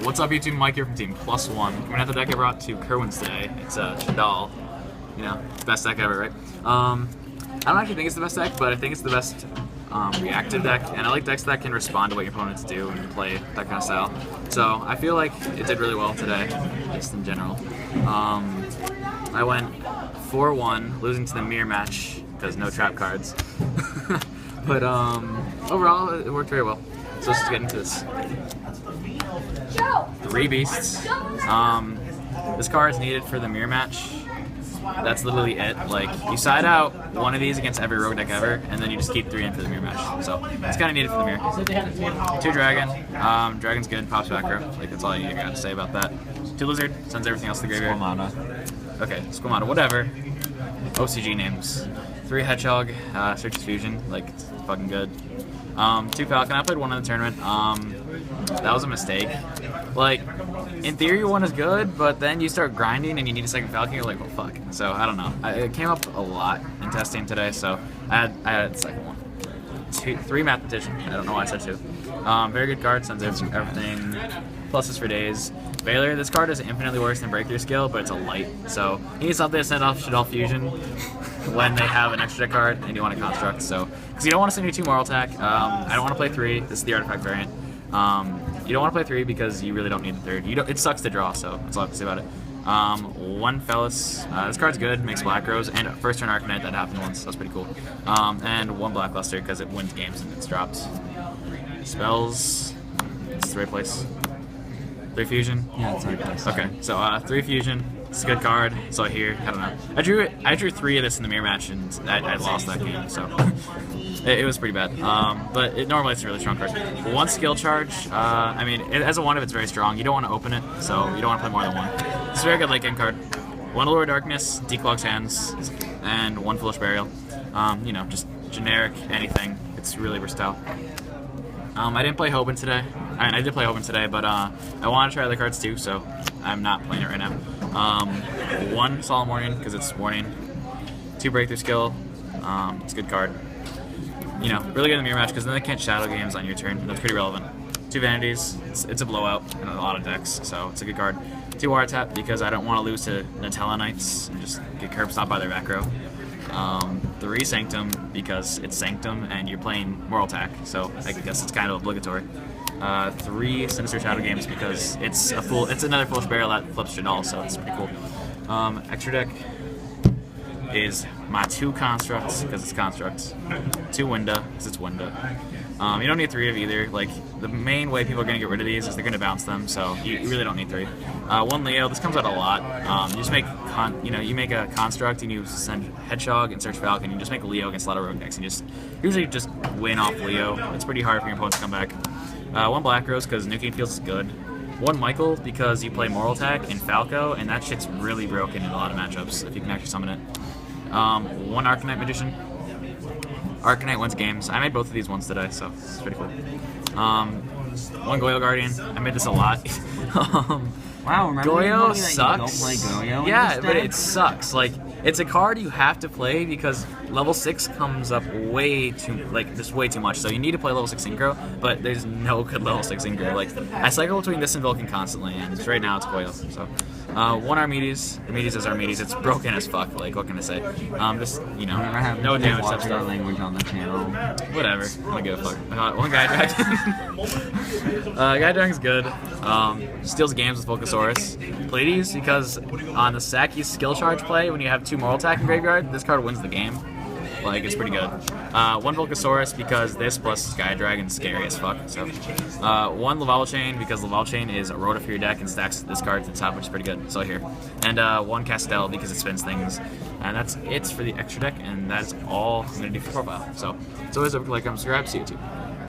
What's up, YouTube? Mike here from Team +1. Coming out the deck I brought to Kerwin's today. It's Shaddoll. You know, best deck ever, right? I don't actually think it's the best deck, but I think it's the best reactive deck, and I like decks that can respond to what your opponents do and play that kind of style. So I feel like it did really well today, just in general. I went 4-1, losing to the mirror match because no trap cards. But overall, it worked very well. So let's just get into this. 3 beasts. This card is needed for the mirror match. That's literally it. Like, you side out one of these against every rogue deck ever, and then you just keep 3 in for the mirror match. So it's kind of needed for the mirror. 2 dragon. Dragon's good. Pops back row. Like, that's all you got to say about that. 2 lizard. Sends everything else to the graveyard. Squamata. Okay, Squamata. Whatever. OCG names. 3 hedgehog. Searches fusion. Like, it's fucking good. 2 falcon. I played 1 in the tournament. That was a mistake. Like, in theory, 1 is good, but then you start grinding and you need a second falcon. You're like, well, fuck. So I don't know. It came up a lot in testing today, so I had the second one. 3 mathematician. I don't know why I said 2. Very good card. Sends everything. Pluses for days. Valor. This card is infinitely worse than Breakthrough Skill, but it's a light. So you need something to send off Shaddoll Fusion when they have an extra deck card and you want to construct. So because you don't want to send your 2 moral attack. I don't want to play 3. This is the artifact variant. You don't want to play 3 because you really don't need the 3rd. It sucks to draw, so that's all I have to say about it. 1 Fellas. This card's good, makes black rows, and first turn Arcanite, that happened once, that's pretty cool. And 1 Blackluster because it wins games and it's dropped. Spells. It's the right place. 3 Fusion? Yeah, it's the right place. Okay, so 3 Fusion. It's a good card. So here, I don't know. I drew 3 of this in the mirror match and I lost that game, so it was pretty bad. But normally it's a really strong card. 1 skill charge. I mean, as a 1 if it's very strong. You don't want to open it, so you don't want to play more than 1. It's a very good late game card. 1 Allure Darkness, Declogs Hands, and 1 Foolish Burial. You know, just generic anything. It's really versatile. I didn't play Hoban today. I did play Hoban today, but I want to try other cards too, so I'm not playing it right now. 1 Solemn Warning, because it's warning. 2 Breakthrough Skill. It's a good card. You know, really good in the mirror match, because then they can't shadow games on your turn. That's pretty relevant. 2 Vanities. It's a blowout in a lot of decks, so it's a good card. 2 Water Tap, because I don't want to lose to Nutella Knights and just get curb stomped by their back row. 3 Sanctum, because it's Sanctum and you're playing Moral Attack, so I guess it's kind of obligatory. 3 Sinister Shadow Games, because it's another Foolish Burial that flips Shaddoll, so it's pretty cool. Extra deck is my 2 Constructs, because it's Constructs. 2 Winda, because it's Winda. You don't need 3 of either. Like, the main way people are going to get rid of these is they're going to bounce them, so you really don't need 3. 1 Leo, this comes out a lot. You just make you make a construct and you send Hedgehog and search Falcon. You just make a Leo against a lot of rogue decks and usually just win off Leo. It's pretty hard for your opponents to come back. 1 Black Rose because nuking feels is good. 1 Michael because you play Moral Attack and Falco, and that shit's really broken in a lot of matchups if you can actually summon it. 1 Arcanite Magician. Arcanite wins games. I made both of these ones today, so it's pretty cool. 1 Goyo Guardian. I made this a lot. Wow, remember Goyo that sucks. You don't play Goyo yeah, in this but deck? it sucks. Like, it's a card you have to play because level 6 comes up way too much. So you need to play level 6 Synchro, but there's no good level 6 Synchro. Like, I cycle between this and Vulcan constantly, and right now it's Goyo. So, 1 Armides. Armides is Armides. It's broken as fuck. Like, what can I say? Just, you know, no damage watch stuff. our language on the channel. Whatever. I don't give a fuck. 1 Guy Dragon. Guy Dragon's good. Steals games with Volcasaurus. Pleiades because on the sack you skill charge play when you have 2 Moral Attack in graveyard, this card wins the game. Like, it's pretty good. 1 Volcasaurus because this plus Sky Dragon's scary as fuck. So, 1 Laval Chain because Laval Chain is a Rota for your deck and stacks this card to the top, which is pretty good. So here. And 1 Castell because it spins things. And that's it for the extra deck, and that's all I'm going to do for profile. So, it's always like, subscribe, see you too.